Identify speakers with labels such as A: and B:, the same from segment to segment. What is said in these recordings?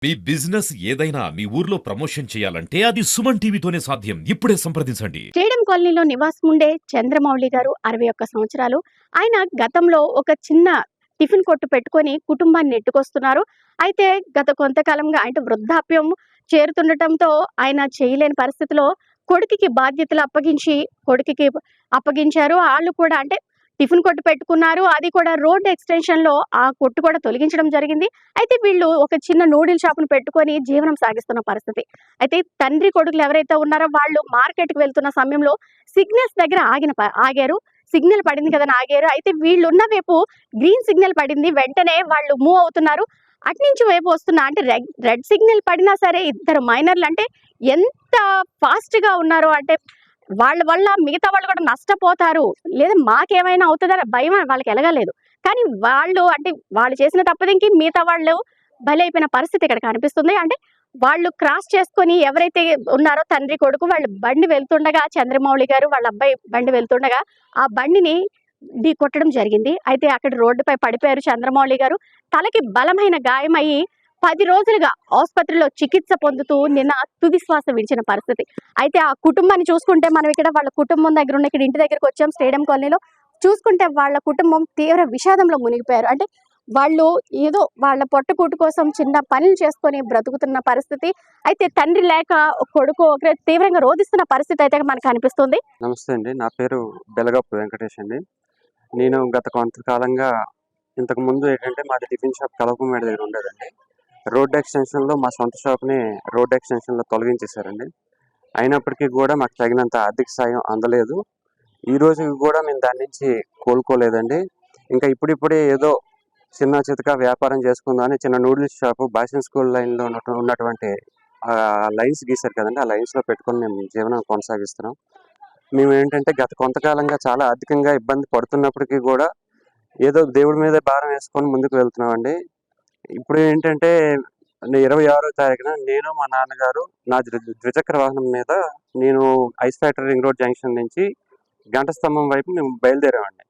A: మీ business ఏదైనా మీ ఊర్లో promotion చేయాలంటే అది సుమన్ టీవీతోనే సాధ్యం. ఇప్పుడే సంప్రదించండి.
B: స్టేడియం కాలనీలో నివాసం ఉండే చంద్రమౌళి గారు 61 సంవత్సరాలు. ఆయన గతంలో ఒక చిన్న టిఫిన్ కొట్టు పెట్టుకొని కుటుంబాన్ని నెట్టుకొస్తున్నారు. అయితే గత కొంతకాలంగా అంటే వృద్ధాప్యం చేరుతుండటంతో ఆయన చేయలేని పరిస్థితిలో కొడుకుకి బాధ్యతలు కొడుకుకి అప్పగించారు. ఆళ్ళు కూడా అంటే టిఫిన్ కొట్టు పెట్టుకున్నారు. అది కూడా రోడ్ ఎక్స్‌టెన్షన్‌లో ఆ కొట్టు కూడా తొలగించడం జరిగింది. అయితే వీళ్ళు ఒక చిన్న నూడిల్ షాప్‌ని పెట్టుకొని జీవనం సాగిస్తున్న పరిస్థితి. అయితే తండ్రి కొడుకులు ఎవరైతే ఉన్నారో వాళ్ళు మార్కెట్‌కి వెళ్తున్న సమయంలో సిగ్నల్స్ దగ్గర ఆగారు. సిగ్నల్ పడింది కదా అని ఆగారు. అయితే వీళ్ళున్న వైపు గ్రీన్ సిగ్నల్ పడింది. వెంటనే వాళ్ళు మూవ్ అవుతున్నారు. అటునుంచి వైపు వస్తున్న అంటే రెడ్ సిగ్నల్ పడినా సరే ఇద్దరు మైనర్లు అంటే ఎంత ఫాస్ట్‌గా ఉన్నారో అంటే వాళ్ళ వల్ల మిగతా వాళ్ళు కూడా నష్టపోతారు. లేదా మాకేమైనా అవుతదన్న భయం వాళ్ళకి ఎలగలేదు. కానీ వాళ్ళు చేసిన తప్పుదింకి మిగతా వాళ్ళు బలైపోయిన పరిస్థితి ఇక్కడ కనిపిస్తుంది. అంటే వాళ్ళు క్రాస్ చేసుకొని ఎవరైతే ఉన్నారో తండ్రి, కొడుకు వాళ్ళు బండి వెళ్తుండగా చంద్రమౌళి గారు వాళ్ళ అబ్బాయి బండి వెళ్తుండగా ఆ బండిని ఢీకొట్టడం జరిగింది. అయితే అక్కడ రోడ్డుపై పడిపోయారు చంద్రమౌళి గారు. తలకి బలమైన గాయమయ్యి 10 రోజులుగా ఆసుపత్రిలో చికిత్స పొందుతూ నిన్న తుది శ్వాస విడిచిన పరిస్థితి. అయితే ఆ కుటుంబాన్ని చూసుకుంటే మనం ఇక్కడ వాళ్ళ కుటుంబం దగ్గర ఉన్న ఇక్కడ ఇంటి దగ్గరకొచ్చాం స్టేడియం కాలనీలో. చూసుకుంటే వాళ్ళ కుటుంబం తీవ్ర విషాదంలో మునిగిపోయారు. అంటే వాళ్ళు ఏదో వాళ్ళ పొట్టకూటి కోసం చిన్న పనులు చేసుకొని బ్రతుకుతున్న పరిస్థితి. అయితే తండ్రి లేక కొడుకు ఒకరే తీవ్రంగా రోదిస్తున్న పరిస్థితి అయితే మనకు కనిపిస్తుంది.
C: నమస్తే అండి. నా పేరు బెలగప్పు వెంకటేష్ అండి. నేను గత కొంతకాలంగా ఇంతకుముందు ఏంటంటే మాది టిఫిన్ షాప్ కలవకుమేడ దగ్గర ఉండేదండి. రోడ్ ఎక్స్టెన్షన్‌లో మా సొంత షాప్‌ని రోడ్ ఎక్స్టెన్షన్‌లో తొలగించేశారండి. అయినప్పటికీ కూడా మాకు తగినంత ఆర్థిక సాయం అందలేదు. ఈ రోజుకి కూడా మేము దాని నుంచి కోలుకోలేదండి. ఇంకా ఇప్పుడిప్పుడే ఏదో చిన్న చితకా వ్యాపారం చేసుకుందామని చిన్న నూడిల్స్ షాపు బాయ్సన్ స్కూల్ లైన్‌లో ఉన్నటువంటి లైన్స్ గీశారు కదండీ! ఆ లైన్స్‌లో పెట్టుకొని మేము జీవనం కొనసాగిస్తున్నాం. మేమేంటంటే గత కొంతకాలంగా చాలా ఆర్థికంగా ఇబ్బంది పడుతున్నప్పటికీ కూడా ఏదో దేవుడి మీద భారం వేసుకొని ముందుకు వెళ్తున్నామండి. ఇప్పుడు ఏంటంటే 26వ తారీఖున నేను మా నాన్నగారు నా ద్విచక్ర వాహనం మీద నేను ice factory ring road junction నుంచి గంట స్తంభం వైపు మేము బయలుదేరామండి.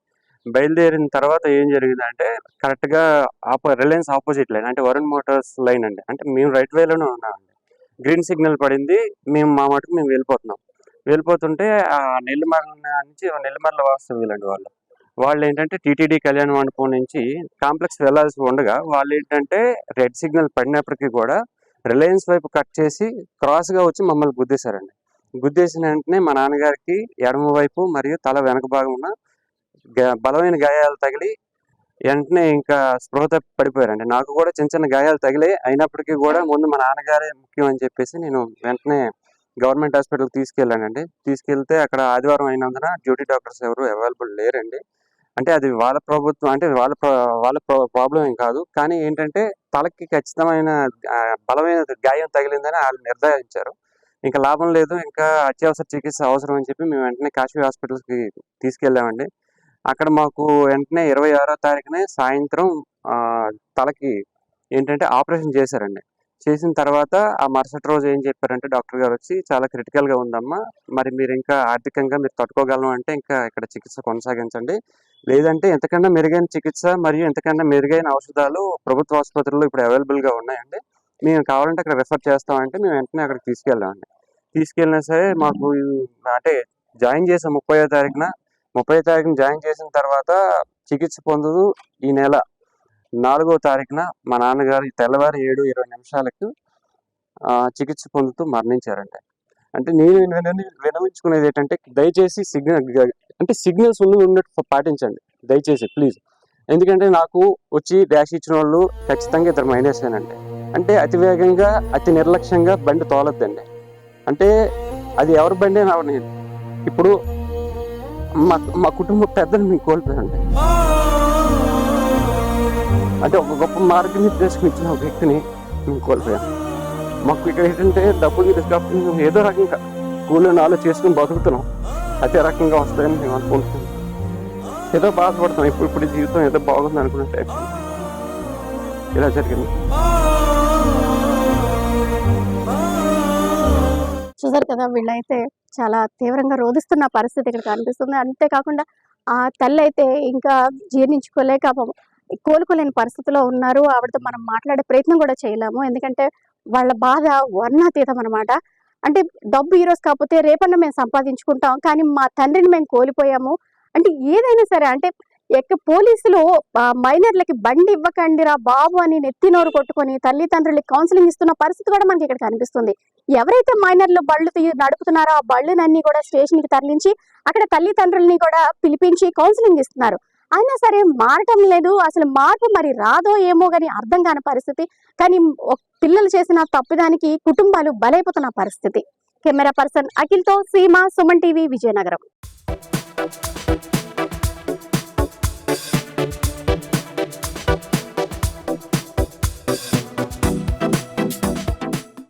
C: బయలుదేరిన తర్వాత ఏం జరిగిందంటే కరెక్ట్‌గా రిలయన్స్ ఆపోజిట్ లైన్ అంటే వరుణ్ మోటార్స్ లైన్ అండి. అంటే మేము రైట్ వేలోనే ఉన్నామండి. గ్రీన్ సిగ్నల్ పడింది. మా మటుకు మేము వెళ్ళిపోతున్నాం. వెళ్ళిపోతుంటే నెల్లిమర్ల వాస్తవ్యులండి వాళ్ళు. వాళ్ళేంటంటే టీటీడీ కళ్యాణ మండపం నుంచి కాంప్లెక్స్ వెళ్ళాల్సి ఉండగా వాళ్ళేంటంటే రెడ్ సిగ్నల్ పడినప్పటికీ కూడా రిలయన్స్ వైపు కట్ చేసి క్రాస్‌గా వచ్చి మమ్మల్ని గుద్దేశారండి. గుద్దేసిన వెంటనే మా నాన్నగారికి ఎడమ వైపు మరియు తల వెనక భాగమున బలమైన గాయాలు తగిలి వెంటనే ఇంకా స్పృహ తప్పి పడిపోయారండి. నాకు కూడా చిన్న చిన్న గాయాలు తగిలాయి. అయినప్పటికీ కూడా ముందు మా నాన్నగారే ముఖ్యం అని చెప్పేసి నేను వెంటనే గవర్నమెంట్ హాస్పిటల్‌కి తీసుకెళ్ళానండి. తీసుకెళ్తే అక్కడ ఆదివారం అయినందున డ్యూటీ డాక్టర్స్ ఎవరు అవైలబుల్ లేరండి. అంటే అది వాళ్ళ ప్రభుత్వం అంటే వాళ్ళ ప్రాబ్లమ్ ఏం కాదు. కానీ ఏంటంటే తలకి ఖచ్చితమైన బలమైన గాయం తగిలిందని ఆళ్ళు నిర్ధారించారు. ఇంక లాభం లేదు. ఇంకా అత్యవసర చికిత్స అవసరం అని చెప్పి మేము వెంటనే కాశీ హాస్పిటల్స్‌కి తీసుకెళ్ళామండి. అక్కడ మాకు వెంటనే 26వ తారీఖునే సాయంత్రం తలకి ఏంటంటే ఆపరేషన్ చేశారండి. చేసిన తర్వాత ఆ మరుసటి రోజు ఏం చెప్పారంటే డాక్టర్ గారు వచ్చి చాలా క్రిటికల్‌గా ఉందమ్మా. మరి మీరు ఇంకా ఆర్థికంగా మీరు తట్టుకోగలం అంటే ఇంకా ఇక్కడ చికిత్స కొనసాగించండి. లేదంటే ఎంతకన్నా మెరుగైన చికిత్స మరియు ఎంతకన్నా మెరుగైన ఔషధాలు ప్రభుత్వ ఆసుపత్రుల్లో ఇప్పుడు అవైలబుల్‌గా ఉన్నాయండి. మేము కావాలంటే అక్కడ రిఫర్ చేస్తామంటే మేము వెంటనే అక్కడికి తీసుకెళ్ళామండి. తీసుకెళ్ళినా సరే మాకు అంటే జాయిన్ చేసాం 30వ తారీఖున. 30వ తారీఖున జాయిన్ చేసిన తర్వాత చికిత్స పొందుతూ ఈ నెల 4వ తారీఖున మా నాన్నగారు తెల్లవారి 7:20 చికిత్స పొందుతూ మరణించారండి. అంటే నేను విన్నవించుకునేది ఏంటంటే దయచేసి సిగ్నల్స్ ఉన్నట్టు పాటించండి దయచేసి ప్లీజ్. ఎందుకంటే నాకు వచ్చి డాష్ ఇచ్చిన వాళ్ళు ఖచ్చితంగా ఇద్దరు మైనర్సేనండి. అంటే అతి వేగంగా అతి నిర్లక్ష్యంగా బండి తోలొద్దండి. అంటే అది ఎవరి బండి అని అవనీయండి. ఇప్పుడు మా కుటుంబ పెద్దలు మేము కోల్పోయామండి. అంటే ఒక గొప్ప మార్గనిర్దేశం ఇచ్చిన ఒక వ్యక్తిని మేము కోల్పోయాం. మాకు ఇక్కడ ఏంటంటే డబ్బులు తీసుకపోతే మేము ఏదో రకంగా కూలి నాలో చేసుకుని బతుకుతున్నాం. అదే రకంగా వస్తాయని మేము అనుకుంటున్నాం. ఏదో బాధపడతాం. ఇప్పుడు జీవితం ఏదో బాగుంది అనుకున్నట్టే ఇలా జరిగింది.
B: చూసారు కదా వీళ్ళైతే చాలా తీవ్రంగా రోదిస్తున్న పరిస్థితి ఇక్కడ కనిపిస్తుంది. అంతేకాకుండా ఆ తల్లి అయితే ఇంకా జీర్ణించుకోలేక కోలుకోలేని పరిస్థితిలో ఉన్నారు. ఆవిడతో మనం మాట్లాడే ప్రయత్నం కూడా చేయలేము. ఎందుకంటే వాళ్ళ బాధ వర్ణాతీతం అనమాట. అంటే డబ్బు ఈరోజు కాకపోతే రేపన్నా మేము సంపాదించుకుంటాం. కానీ మా తండ్రిని మేము కోల్పోయాము. అంటే ఏదైనా సరే అంటే పోలీసులు మైనర్లకి బండి ఇవ్వకండిరా బాబు అని నెత్తి నోరు కొట్టుకొని తల్లిదండ్రులకి కౌన్సిలింగ్ ఇస్తున్న పరిస్థితి కూడా మనకి ఇక్కడ కనిపిస్తుంది. ఎవరైతే మైనర్లు బళ్ళు నడుపుతున్నారో ఆ బళ్ళునన్నీ కూడా స్టేషన్ కి తరలించి అక్కడ తల్లిదండ్రుల్ని కూడా పిలిపించి కౌన్సిలింగ్ ఇస్తున్నారు. అయినా సరే మారటం లేదు. అసలు మార్పు మరి రాదో ఏమో గాని అర్థం కాని పరిస్థితి. కానీ పిల్లలు చేసిన తప్పిదానికి కుటుంబాలు బలైపోతున్న పరిస్థితి. కెమెరా పర్సన్ అఖిల్తో సీమ, సుమన్ టీవీ, విజయనగరం.